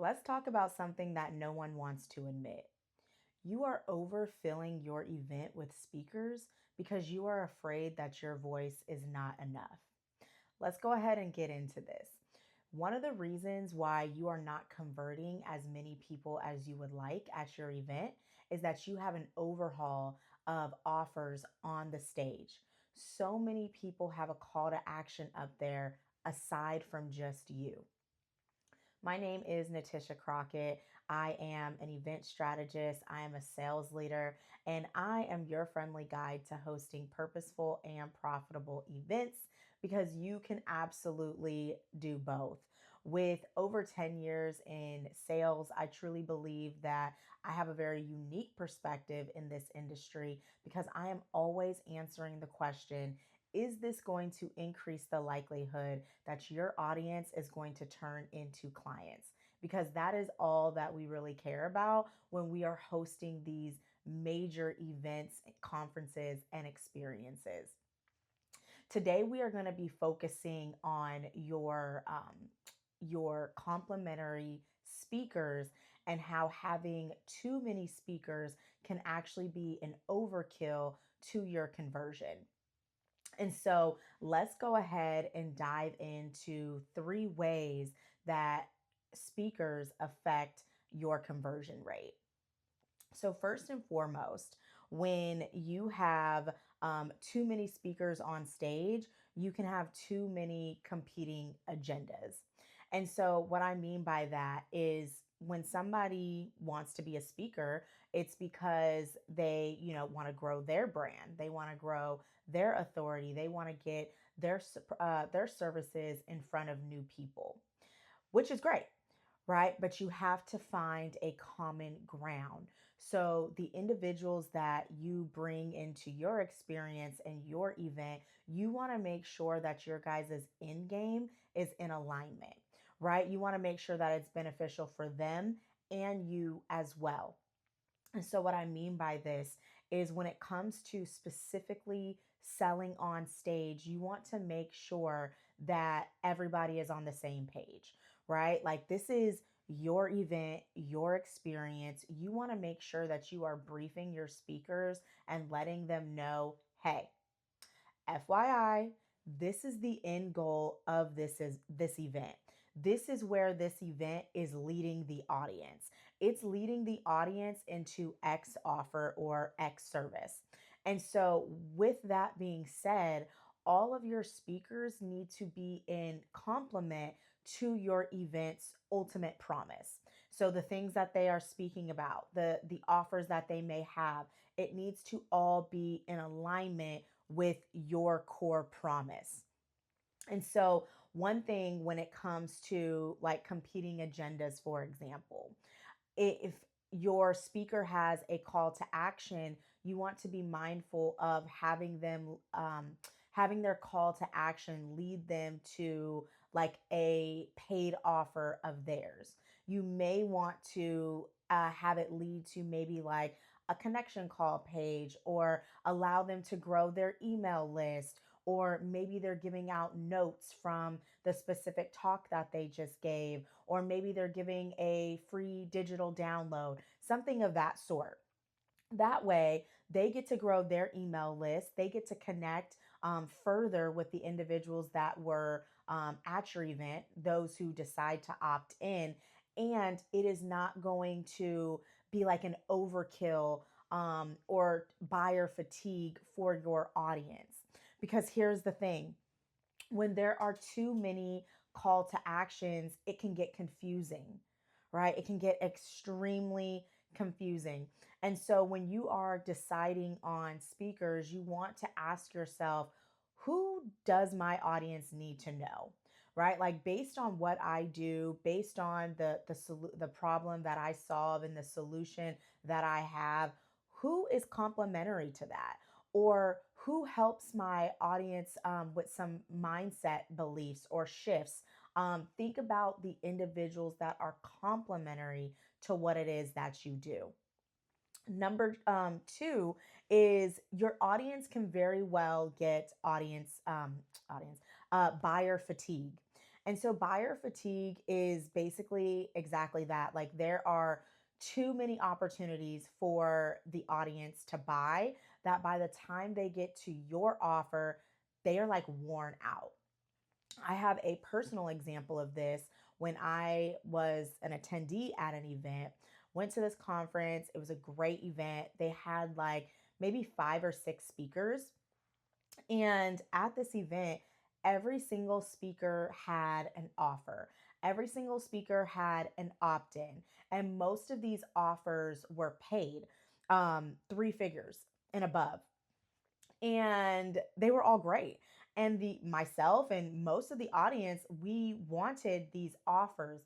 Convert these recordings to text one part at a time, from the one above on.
Let's talk about something that no one wants to admit. You are overfilling your event with speakers because you are afraid that your voice is not enough. Let's go ahead and get into this. One of the reasons why you are not converting as many people as you would like at your event is that you have an overhaul of offers on the stage. So many people have a call to action up there aside from just you. My name is Natisha Crockett. I am an event strategist, I am a sales leader, and I am your friendly guide to hosting purposeful and profitable events because you can absolutely do both. With over 10 years in sales, I truly believe that I have a very unique perspective in this industry because I am always answering the question, is this going to increase the likelihood that your audience is going to turn into clients? Because that is all that we really care about when we are hosting these major events, conferences, and experiences. Today, we are going to be focusing on your complimentary speakers and how having too many speakers can actually be an overkill to your conversion. And so let's go ahead and dive into three ways that speakers affect your conversion rate. So, first and foremost, when you have too many speakers on stage, you can have too many competing agendas. And so, what I mean by that is when somebody wants to be a speaker, it's because they, want to grow their brand, they want to grow their authority, they want to get their services in front of new people, which is great, right? But you have to find a common ground. So, the individuals that you bring into your experience and your event, you want to make sure that your guys' end game is in alignment, right? You want to make sure that it's beneficial for them and you as well. And so, what I mean by this is when it comes to specifically selling on stage, you want to make sure that everybody is on the same page, right? Like, this is your event, your experience. You want to make sure that you are briefing your speakers and letting them know, hey, FYI, this is the end goal of this event. This is where this event is leading the audience. It's leading the audience into X offer or X service. And so, with that being said, all of your speakers need to be in complement to your event's ultimate promise. So the things that they are speaking about, the offers that they may have, it needs to all be in alignment with your core promise. And so, one thing when it comes to like competing agendas, for example, if your speaker has a call to action, you want to be mindful of having them, having their call to action lead them to like a paid offer of theirs. You may want to have it lead to maybe like a connection call page or allow them to grow their email list, or maybe they're giving out notes from the specific talk that they just gave, or maybe they're giving a free digital download, something of that sort. That way, they get to grow their email list, they get to connect further with the individuals that were at your event, those who decide to opt in, and it is not going to be like an overkill or buyer fatigue for your audience. Because here's the thing, when there are too many call to actions, it can get confusing, right? It can get extremely confusing. And so when you are deciding on speakers, you want to ask yourself, who does my audience need to know? Right? Like based on what I do, based on the problem that I solve and the solution that I have, who is complementary to that? Or who helps my audience with some mindset beliefs or shifts? Think about the individuals that are complementary to what it is that you do. Number two is your audience can very well get audience buyer fatigue. And so buyer fatigue is basically exactly that. Like there are too many opportunities for the audience to buy that by the time they get to your offer, they are like worn out. I have a personal example of this when I was an attendee at an event. Went to this conference. It was a great event. They had like maybe 5 or 6 speakers. And at this event, every single speaker had an offer. Every single speaker had an opt in. And most of these offers were paid 3 figures and above, and they were all great. And the myself and most of the audience, we wanted these offers.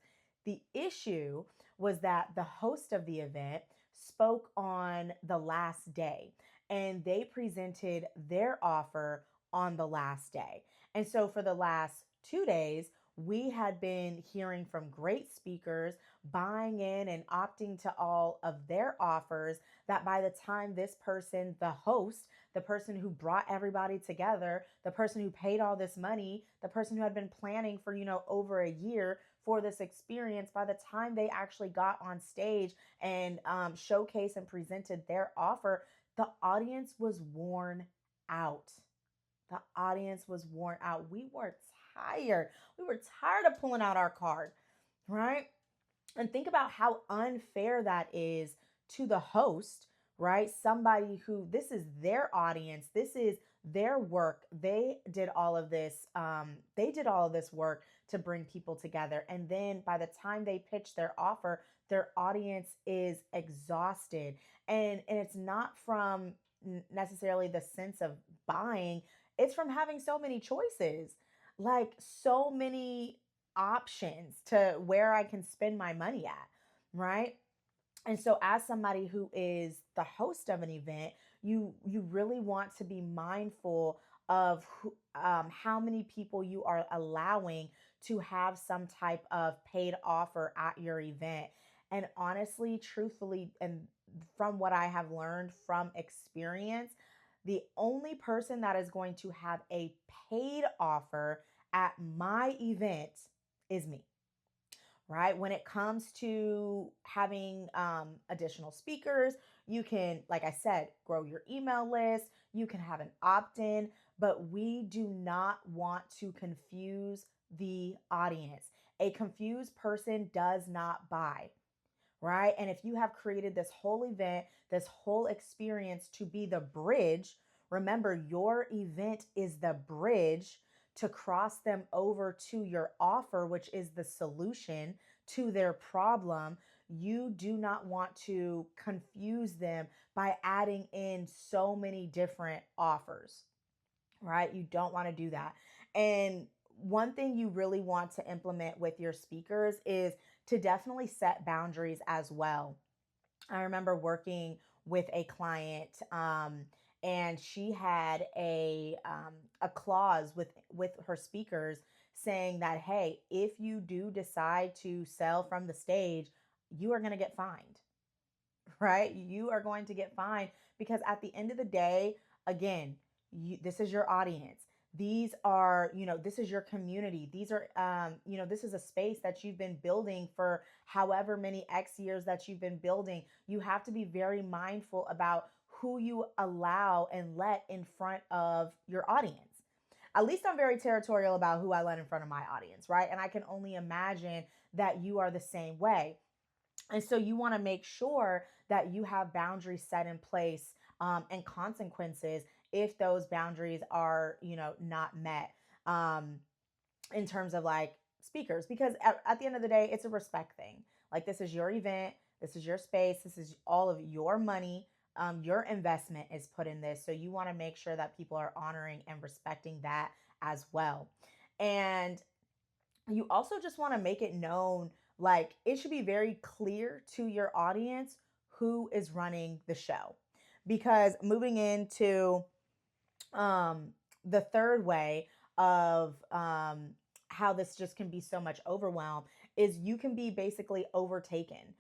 The issue was that the host of the event spoke on the last day, and they presented their offer on the last day. And so for the last 2 days, we had been hearing from great speakers buying in and opting to all of their offers, that by the time this person, the host, the person who brought everybody together, the person who paid all this money, the person who had been planning for, over a year for this experience, by the time they actually got on stage and showcased and presented their offer, the audience was worn out. The audience was worn out. We were tired. We were tired of pulling out our card, right? And think about how unfair that is to the host, right? Somebody who, this is their audience, this is their work. They did all of this. They did all of this work to bring people together. And then by the time they pitch their offer, their audience is exhausted. And it's not from necessarily the sense of buying, it's from having so many choices, like so many options to where I can spend my money at, right? And so as somebody who is the host of an event, you really want to be mindful of how many people you are allowing to have some type of paid offer at your event. And honestly, truthfully, and from what I have learned from experience, the only person that is going to have a paid offer at my event is me, right? When it comes to having additional speakers, you can, like I said, grow your email list, you can have an opt in, but we do not want to confuse the audience. A confused person does not buy, right? And if you have created this whole event, this whole experience to be the bridge, remember your event is the bridge to cross them over to your offer, which is the solution to their problem. You do not want to confuse them by adding in so many different offers, right? You don't want to do that. And one thing you really want to implement with your speakers is to definitely set boundaries as well. I remember working with a client, and she had a clause with her speakers saying that, hey, if you do decide to sell from the stage, you are going to get fined, right? You are going to get fined because at the end of the day, again, this is your audience. These are, this is your community. These are, this is a space that you've been building for however many X years that you've been building. You have to be very mindful about who you allow and let in front of your audience. At least I'm very territorial about who I let in front of my audience, right? And I can only imagine that you are the same way. And so you want to make sure that you have boundaries set in place, and consequences if those boundaries are, not met, in terms of like speakers. Because at the end of the day, it's a respect thing. Like, this is your event, this is your space, this is all of your money. Your investment is put in this. So you want to make sure that people are honoring and respecting that as well. And you also just want to make it known, like it should be very clear to your audience who is running the show. Because moving into um the third way of how this just can be so much overwhelm is you can be basically overtaken.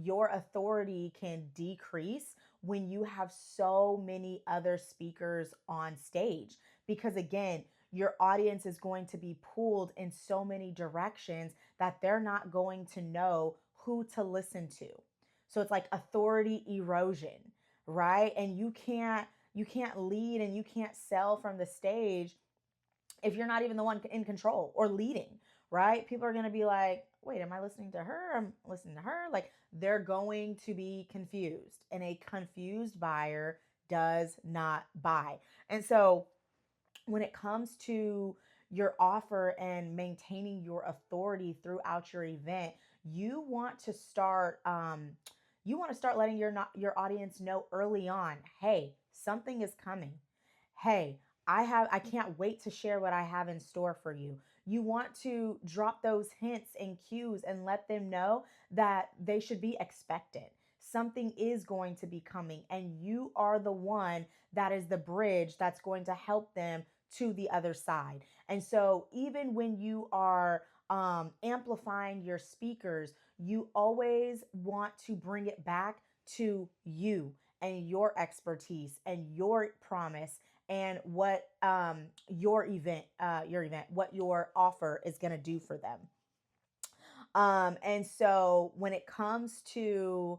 Your authority can decrease when you have so many other speakers on stage, because again, your audience is going to be pulled in so many directions that they're not going to know who to listen to. So it's like authority erosion, right? And you can't lead and you can't sell from the stage if you're not even the one in control or leading, right? People are going to be like, wait, am I listening to her? I'm listening to her. Like, they're going to be confused, and a confused buyer does not buy. And so, when it comes to your offer and maintaining your authority throughout your event, you want to start letting your audience know early on, hey, something is coming. Hey, I can't wait to share what I have in store for you. You want to drop those hints and cues and let them know that they should be expectant. Something is going to be coming, and you are the one that is the bridge that's going to help them to the other side. And so, even when you are amplifying your speakers, you always want to bring it back to you and your expertise and your promise and what your event, what your offer is going to do for them. And so when it comes to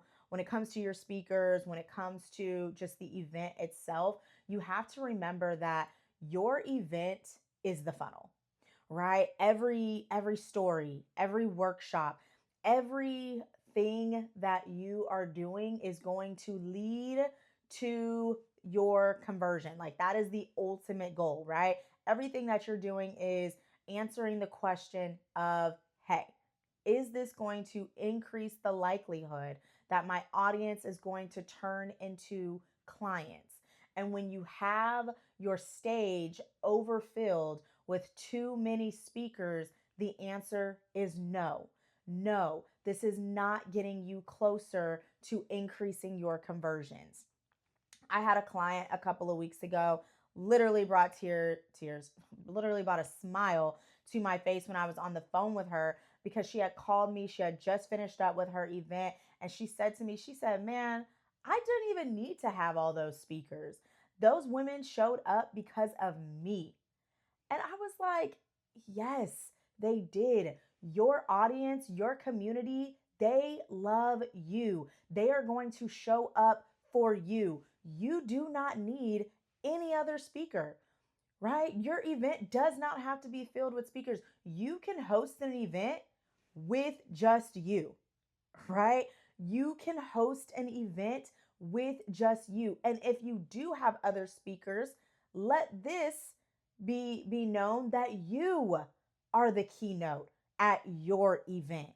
your speakers, when it comes to just the event itself, you have to remember that your event is the funnel, right? Every story, every workshop, everything that you are doing is going to lead to your conversion. Like, that is the ultimate goal, right? Everything that you're doing is answering the question of, hey, is this going to increase the likelihood that my audience is going to turn into clients? And when you have your stage overfilled with too many speakers, the answer is no. No, this is not getting you closer to increasing your conversions. I had a client a couple of weeks ago, literally brought tears, literally brought a smile to my face when I was on the phone with her, because she had called me. She had just finished up with her event, and she said to me, she said, "Man, I didn't even need to have all those speakers. Those women showed up because of me." And I was like, yes, they did. Your audience, your community, they love you. They are going to show up for you. You do not need any other speaker, right? Your event does not have to be filled with speakers. You can host an event with just you, right? You can host an event with just you. And if you do have other speakers, let this be known that you are the keynote at your event.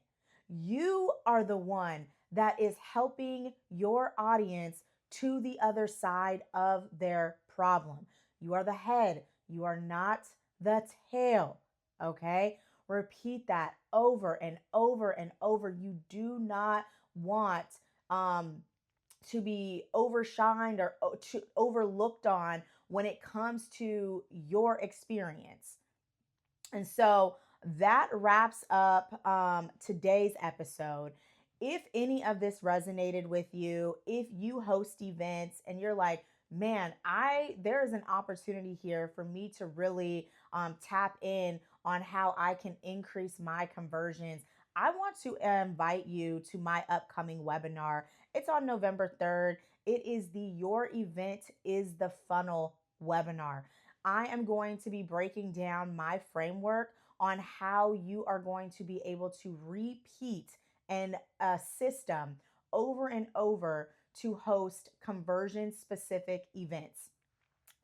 You are the one that is helping your audience to the other side of their problem. You are the head, you are not the tail. Okay? Repeat that over and over and over. You do not want um, to be overshined or to overlooked on when it comes to your experience. And so that wraps up today's episode. If any of this resonated with you, if you host events and you're like, man, there is an opportunity here for me to really tap in on how I can increase my conversions, I want to invite you to my upcoming webinar. It's on November 3rd. It is the Your Event is the Funnel webinar. I am going to be breaking down my framework on how you are going to be able to repeat an a system over and over to host conversion specific events.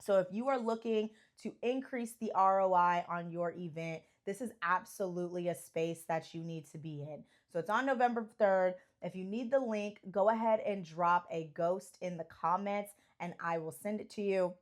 So if you are looking to increase the ROI on your event, this is absolutely a space that you need to be in. So it's on November 3rd. If you need the link, go ahead and drop a ghost in the comments and I will send it to you.